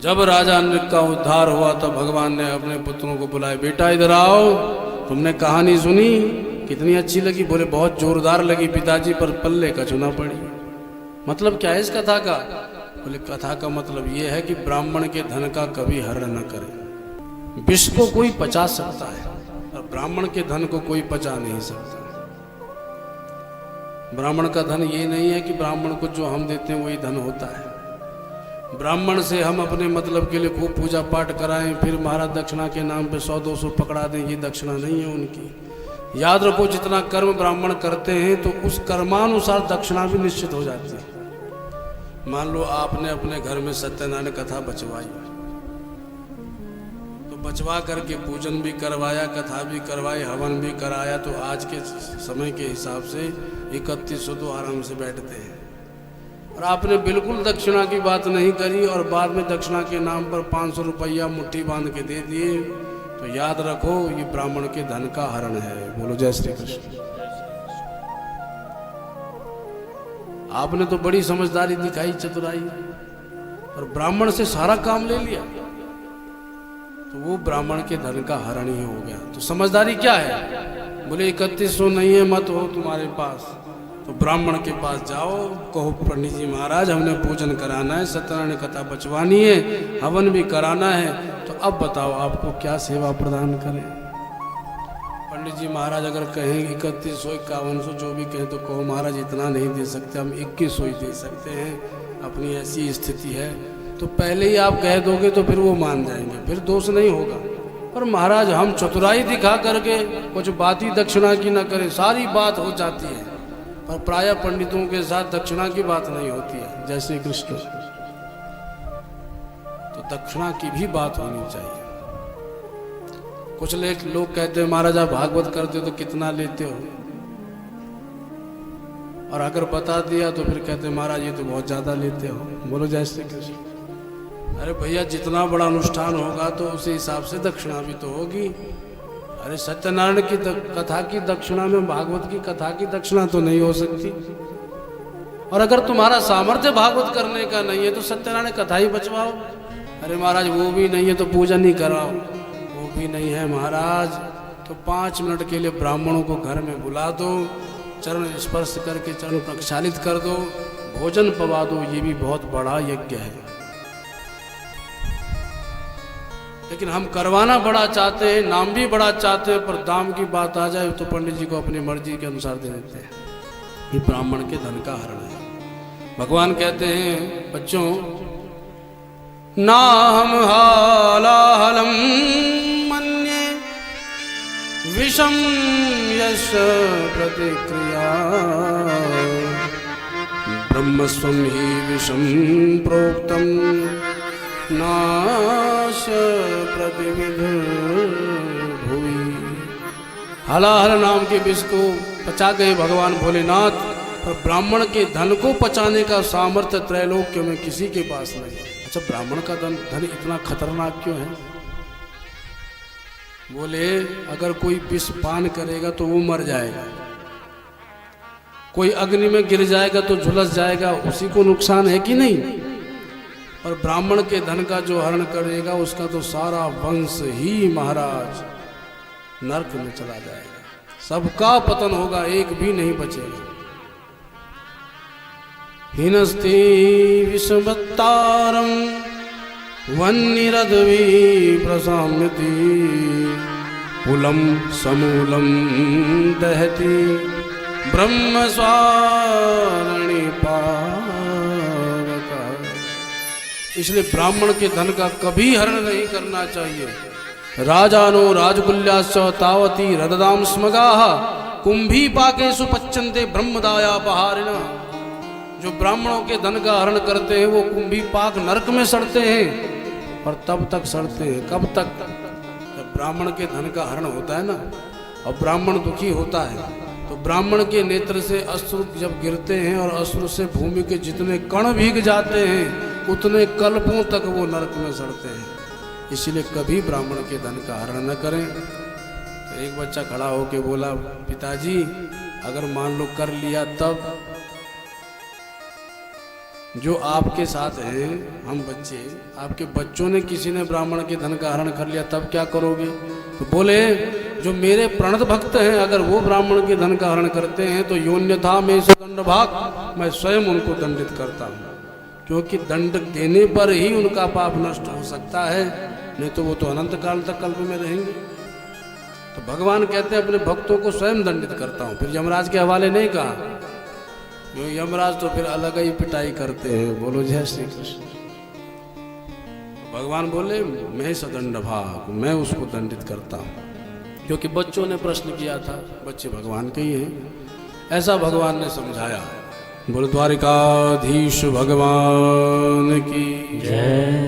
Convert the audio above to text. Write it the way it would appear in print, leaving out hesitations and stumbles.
जब राजा नृक का उद्धार हुआ तब भगवान ने अपने पुत्रों को बुलाया, बेटा इधर आओ, तुमने कहानी सुनी, कितनी अच्छी लगी? बोले बहुत जोरदार लगी पिताजी, पर पल्ले का चुना पड़ी। मतलब क्या है इस कथा का? बोले कथा का मतलब यह है कि ब्राह्मण के धन का कभी हरण न करे। विष को कोई पचा सकता है और ब्राह्मण के धन को कोई पचा नहीं सकता। ब्राह्मण का धन ये नहीं है कि ब्राह्मण को जो हम देते हैं वही धन होता है। ब्राह्मण से हम अपने मतलब के लिए खूब पूजा पाठ कराएं, फिर महाराज दक्षिणा के नाम पे 100-200 पकड़ा दें, ये दक्षिणा नहीं है उनकी। याद रखो, जितना कर्म ब्राह्मण करते हैं तो उस कर्मानुसार दक्षिणा भी निश्चित हो जाती है। मान लो आपने अपने घर में सत्यनारायण कथा बचवाई, तो बचवा करके पूजन भी करवाया, कथा भी करवाई, हवन भी कराया, तो आज के समय के हिसाब से 3100 तो आराम से बैठते हैं। और आपने बिल्कुल दक्षिणा की बात नहीं करी और बाद में दक्षिणा के नाम पर 500 रुपया मुट्ठी बांध के दे दिए, तो याद रखो ये ब्राह्मण के धन का हरण है। बोलो जय श्री कृष्ण। आपने तो बड़ी समझदारी दिखाई, चतुराई, और ब्राह्मण से सारा काम ले लिया, तो वो ब्राह्मण के धन का हरण ही हो गया। तो समझदारी क्या है? बोले 3100 नहीं है, मत हो तुम्हारे पास, तो ब्राह्मण के पास जाओ, कहो पंडित जी महाराज हमने पूजन कराना है, सत्यनारायण कथा बचवानी है, हवन भी कराना है, तो अब बताओ आपको क्या सेवा प्रदान करें। पंडित जी महाराज अगर कहें 3100 5100 जो भी कहें, तो कहो महाराज इतना नहीं दे सकते, हम 2100 ही दे सकते हैं, अपनी ऐसी स्थिति है। तो पहले ही आप कह दोगे तो फिर वो मान जाएंगे, फिर दोष नहीं होगा। पर महाराज हम चतुराई दिखा करके कुछ बात ही दक्षिणा की न करें, सारी बात हो जाती है, पर प्रायः पंडितों के साथ दक्षिणा की बात नहीं होती है। जय श्री कृष्ण। तो दक्षिणा की भी बात होनी चाहिए। कुछ लोग कहते हैं महाराज आप भागवत करते हो तो कितना लेते हो, और अगर बता दिया तो फिर कहते हैं महाराज ये तो बहुत ज्यादा लेते हो। बोलो जय श्री कृष्ण। अरे भैया जितना बड़ा अनुष्ठान होगा तो उसी हिसाब से दक्षिणा भी तो होगी। अरे सत्यनारायण की कथा की दक्षिणा में भागवत की कथा की दक्षिणा तो नहीं हो सकती। और अगर तुम्हारा सामर्थ्य भागवत करने का नहीं है तो सत्यनारायण कथा ही बचवाओ। अरे महाराज वो भी नहीं है तो पूजन ही कराओ, वो भी नहीं है महाराज तो 5 मिनट के लिए ब्राह्मणों को घर में बुला दो, चरण स्पर्श करके चरण प्रक्षालित कर दो, भोजन पवा दो, ये भी बहुत बड़ा यज्ञ है। लेकिन हम करवाना बड़ा चाहते हैं, नाम भी बड़ा चाहते हैं, पर दाम की बात आ जाए तो पंडित जी को अपनी मर्जी के अनुसार दे देते हैं। ये ब्राह्मण के धन का हरण है। भगवान कहते हैं बच्चों, ना हम हालाहलम मन्ये विषम यश प्रतिक्रिया ब्रह्मस्वं ही विषम प्रोक्तम नाश प्रतिविध भुवि। हलाहल नाम के विष को पचा गए भगवान भोलेनाथ, पर ब्राह्मण के धन को पचाने का सामर्थ्य त्रैलोक्य में किसी के पास नहीं। अच्छा, ब्राह्मण का धन इतना खतरनाक क्यों है? बोले अगर कोई विष पान करेगा तो वो मर जाएगा, कोई अग्नि में गिर जाएगा तो झुलस जाएगा, उसी को नुकसान है कि नहीं? और ब्राह्मण के धन का जो हरण करेगा उसका तो सारा वंश ही महाराज नरक में चला जाएगा, सबका पतन होगा, एक भी नहीं बचेगा। हिनस्ति विषवत्तारं वह्निरध्वी प्रसाम्यति कुलं समूलं दहति ब्रह्म स्वारणि पावक। इसलिए ब्राह्मण के धन का कभी हरण नहीं करना चाहिए। राजानो राजकुल्याश्च तावती रददाम स्मगाः कुंभी पाकेषु पच्यन्ते ब्रह्मदायापहारिणः। जो ब्राह्मणों के धन का हरण करते हैं वो कुंभी पाक नरक में सड़ते हैं, और तब तक सड़ते हैं, कब तक? जब ब्राह्मण के धन का हरण होता है ना, और ब्राह्मण दुखी होता है, तो ब्राह्मण के नेत्र से अश्रु जब गिरते हैं और अश्रु से भूमि के जितने कण भीग जाते हैं उतने कल्पों तक वो नरक में सड़ते हैं। इसीलिए कभी ब्राह्मण के धन का हरण न करें। तो एक बच्चा खड़ा होके बोला, पिताजी अगर मान लो कर लिया तब? जो आपके साथ हैं, हम बच्चे, आपके बच्चों ने किसी ने ब्राह्मण के धन का हरण कर लिया, तब क्या करोगे? तो बोले जो मेरे प्रणत भक्त हैं, अगर वो ब्राह्मण के धन का हरण करते हैं तो योन्यथा में से दंड भाग, मैं स्वयं उनको दंडित करता हूँ, क्योंकि दंड देने पर ही उनका पाप नष्ट हो सकता है, नहीं तो वो तो अनंत काल तक कल्प में रहेंगे। तो भगवान कहते हैं अपने भक्तों को स्वयं दंडित करता हूँ। फिर यमराज के हवाले नहीं कहा, यमराज तो फिर अलग ही पिटाई करते हैं। बोलो जय श्री कृष्ण। भगवान बोले मैं सदंड भाग, मैं उसको दंडित करता हूँ, क्योंकि बच्चों ने प्रश्न किया था, बच्चे भगवान के ही हैं, ऐसा भगवान ने समझाया। बोलो द्वारिकाधीश भगवान की जय।